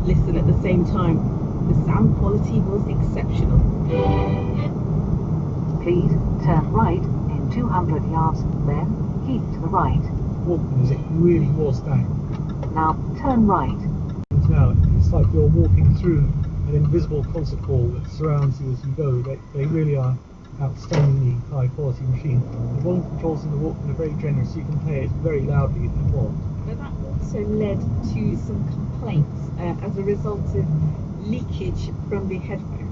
listen at the same time. The sound quality was exceptional. Please turn right in 200 yards, then keep to the right. Walkman, it really was that. Now turn right. Now it's like you're walking through an invisible concert hall that surrounds you as you go. They really are outstandingly high quality machine. The volume controls in the Walkman are very generous, you can play it very loudly if you want. But that also led to some complaints as a result of leakage from the headphones.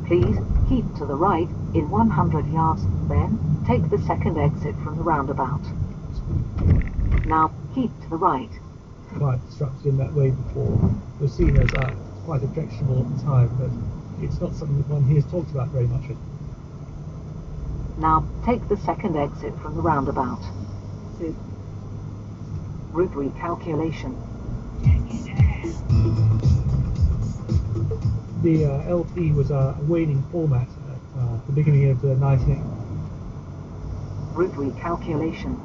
Please keep to the right in 100 yards, then take the second exit from the roundabout. Now keep to the right. Quite constructed in that way before. It was seen as quite objectionable at the time, but it's not something that one hears talked about very much. Now take the second exit from the roundabout. So, Route recalculation. The LP was a waning format at the beginning of the 1980s. Route recalculation.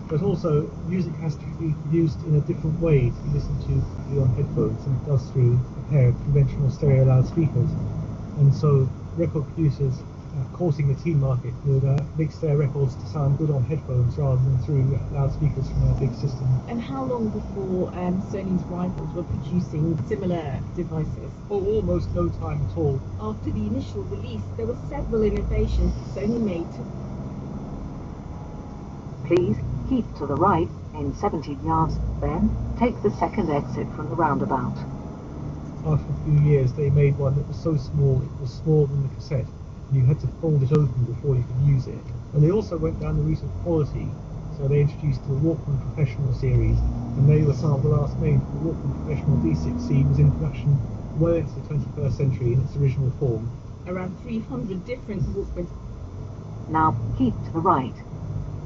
But also, music has to be produced in a different way to be listened to on headphones than it does through a pair of conventional stereo loudspeakers. And so, record producers courting the teen market would mix their records to sound good on headphones rather than through loudspeakers from a big system. and how long before Sony's rivals were producing similar devices? Oh, almost no time at all. After the initial release, there were several innovations Sony made to... Please keep to the right in 70 yards, then take the second exit from the roundabout. After a few years, they made one that was so small it was smaller than the cassette, and you had to fold it open before you could use it. And they also went down the route of quality, so they introduced the Walkman Professional series, and they were some of the last names. The Walkman Professional D6C was in production well into the 21st century in its original form. Around 300 different Walkmans, Now keep to the right.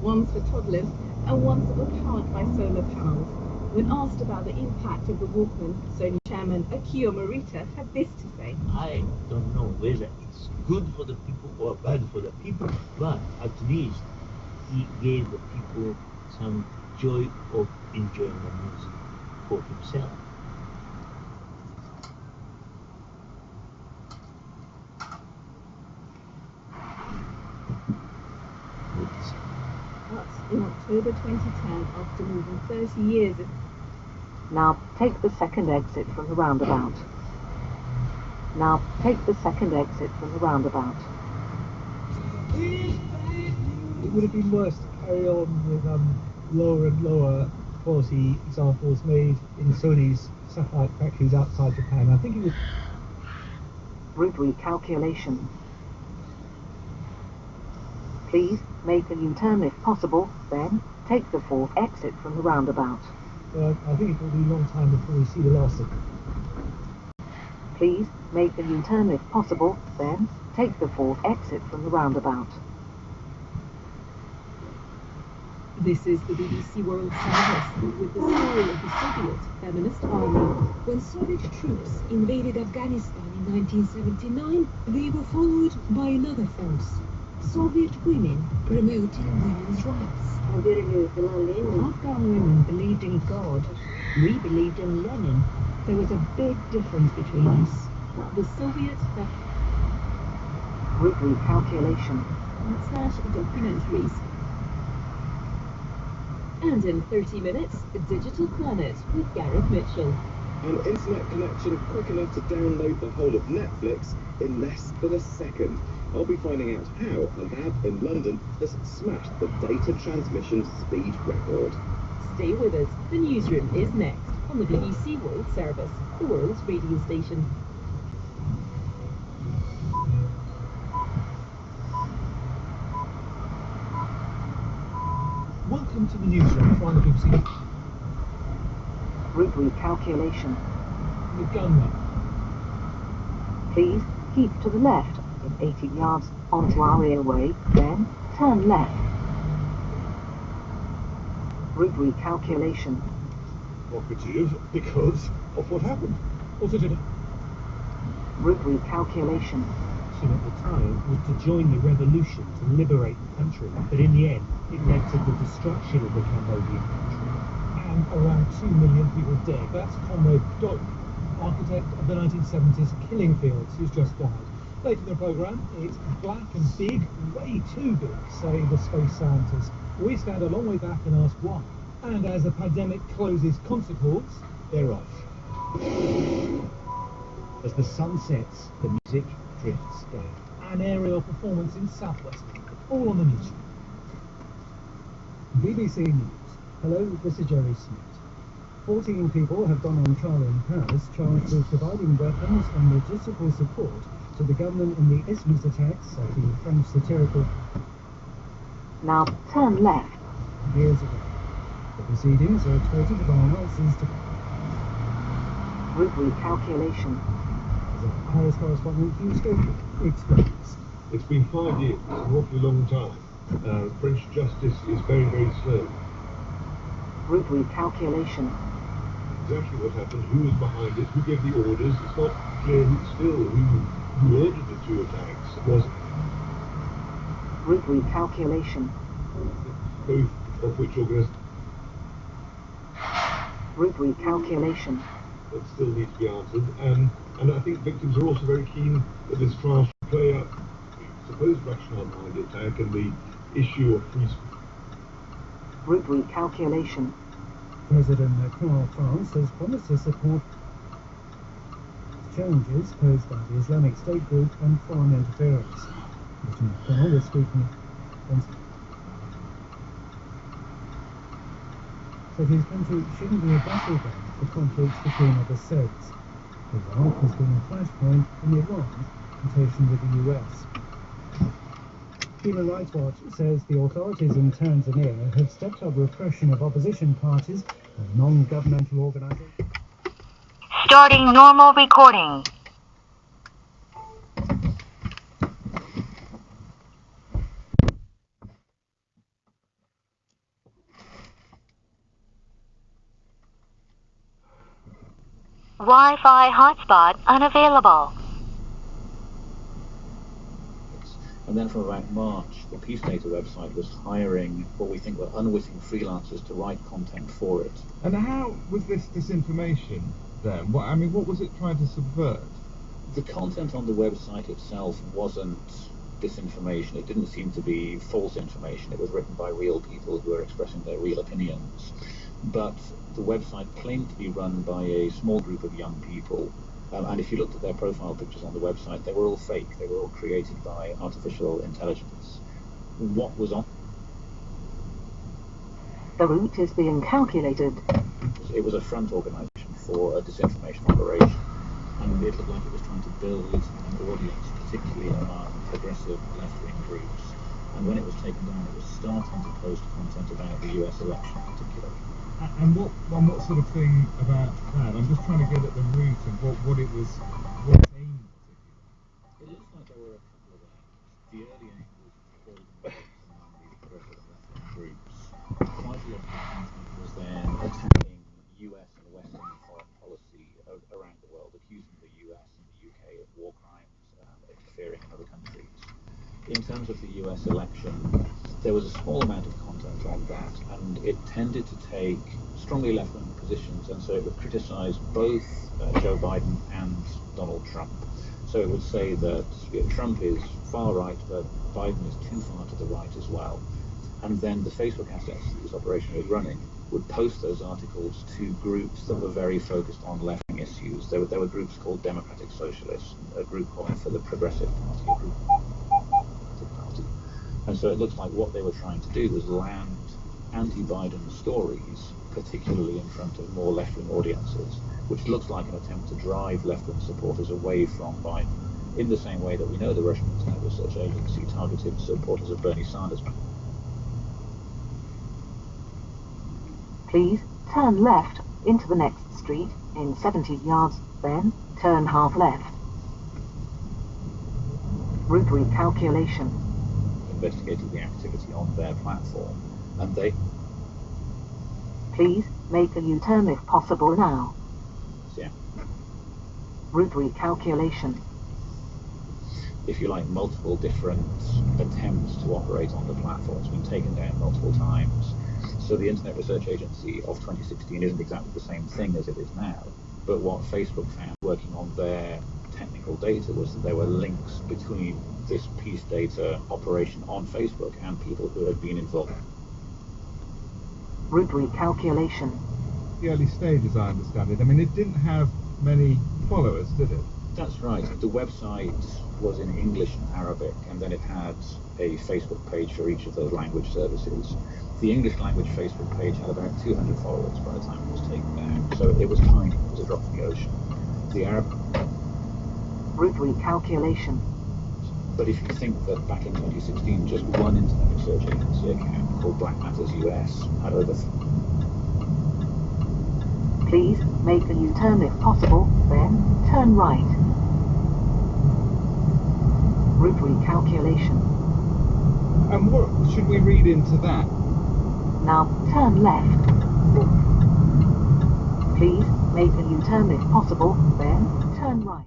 ones for toddlers and ones that were powered by solar panels. When asked about the impact of the Walkman, Sony chairman Akio Morita had this to say. I don't know whether it's good for the people or bad for the people, but at least he gave the people some joy of enjoying the music for himself. But in October 2010, after more than 30 years of... Now take the second exit from the roundabout. Now take the second exit from the roundabout. It would have been worse to carry on with lower and lower quality examples made in Sony's satellite factories outside Japan. I think it was... Route recalculation. Please make a U-turn if possible, then take the fourth exit from the roundabout. I think it will be a long time before we see the last of it. Please make a U-turn if possible, then take the fourth exit from the roundabout. This is the BBC World Service with the story of the Soviet feminist army. When Soviet troops invaded Afghanistan in 1979, they were followed by another force. Soviet women promoting women's rights. Afghan women believed in God. We believed in Lenin. There was a big difference between us. The Soviets Route recalculation. slash documentaries. And in 30 minutes, Digital Planet with Gareth Mitchell. An internet connection quick enough to download the whole of Netflix in less than a second. I'll be finding out how a lab in London has smashed the data transmission speed record. Stay with us. The newsroom is next on the BBC World Service, the world's radio station. Welcome to the newsroom from the BBC. Route recalculation. The gunman. Please keep to the left in 80 yards onto our railway, then turn left. Route recalculation. Operative because of what happened. What did it? Route recalculation. At the time was to join the revolution to liberate the country, but in the end it led to the destruction of the Cambodian country and and around 2 million people dead. That's Comrade Dodd, architect of the 1970s Killing Fields, who's just died. Later in the programme, it's black and big, way too big, say the space scientists. We stand a long way back and ask why. And as the pandemic closes concert halls, they're off. As the sun sets, the music drifts down. An aerial performance in southwest, all on the news. BBC News. Hello, this is Jerry Smith. 14 people have gone on trial in Paris charged with providing weapons and logistical support to the government in the Isthmus attacks, say the French satirical. Now turn left. Years ago. The proceedings are expected by answers to Route recalculation. as a Paris correspondent Hugh Stokely explains. It's been 5 years, an awfully long time. French justice is very, very slow. Route recalculation. Exactly what happened, who was behind it, who gave the orders, it's not clear who ordered the two attacks. It was Route recalculation. both of which organizations Route recalculation. that still need to be answered. And I think victims are also very keen that this trial should play up the supposed rationale behind the attack and the issue of free speech. Route recalculation. President Macron of France has promised to support challenges posed by the Islamic State group and foreign interference. Mr. Macron was speaking on said his country shouldn't be a battleground for conflicts between other sects. Iraq has been a flashpoint in Iran's confrontation with the US. Human Rights Watch says the authorities in Tanzania have stepped up repression of opposition parties and non-governmental organizations. Starting normal recording. Wi-Fi hotspot unavailable. And then from about March, the Peace Data website was hiring what we think were unwitting freelancers to write content for it. And how was this disinformation then? What was it trying to subvert? The content on the website itself wasn't disinformation. It didn't seem to be false information. It was written by real people who were expressing their real opinions. But the website claimed to be run by a small group of young people. And if you looked at their profile pictures on the website, they were all fake. They were all created by artificial intelligence. What was on? The route is being calculated. It was a front organisation for a disinformation operation, and it looked like it was trying to build an audience, particularly among progressive left-wing groups. And when it was taken down, it was starting to post content about the US election particularly. And what sort of thing about that? I'm just trying to get at the root of what its aim was. It looks like there were a couple of aims. The early aim was building audience among these progressive and left-wing groups. Quite a lot of the content was then attacking US and Western foreign policy around the world, accusing the US and the UK of war crimes, interfering in other countries. In terms of the US election, there was a small amount of content on that, and it tended to take strongly left-wing positions, and so it would criticize both Joe Biden and Donald Trump. So it would say that Trump is far right, but Biden is too far to the right as well. And then the Facebook assets that this operation was running would post those articles to groups that were very focused on left-wing issues. There were groups called Democratic Socialists, a group calling for the Progressive Party, a group Party. And so it looks like what they were trying to do was land anti-Biden stories, particularly in front of more left-wing audiences, which looks like an attempt to drive left-wing supporters away from Biden, in the same way that we know the Russian Internet Research Agency targeted supporters of Bernie Sanders. Please turn left into the next street in 70 yards, then turn half left. Route recalculation. Investigated the activity on their platform, and they... Please make a U-turn if possible now. Yeah. Route recalculation. If you like, multiple different attempts to operate on the platform. It's been taken down multiple times. So the Internet Research Agency of 2016 isn't exactly the same thing as it is now. But what Facebook found working on their technical data was that there were links between this peace data operation on Facebook and people who had been involved. Route recalculation. The early stages, I understand it. I mean, it didn't have many followers, did it? That's right. The website was in English and Arabic, and then it had a Facebook page for each of those language services. The English language Facebook page had about 200 followers by the time it was taken down, so it was tiny. It was a drop in the ocean. The Arab... Route recalculation. But if you think that back in 2016, just one Internet Research Agency account called Black Matters US had over... Please make a U-turn if possible, then turn right. Route recalculation. And what should we read into that? Now turn left. Please make a U-turn if possible, then turn right.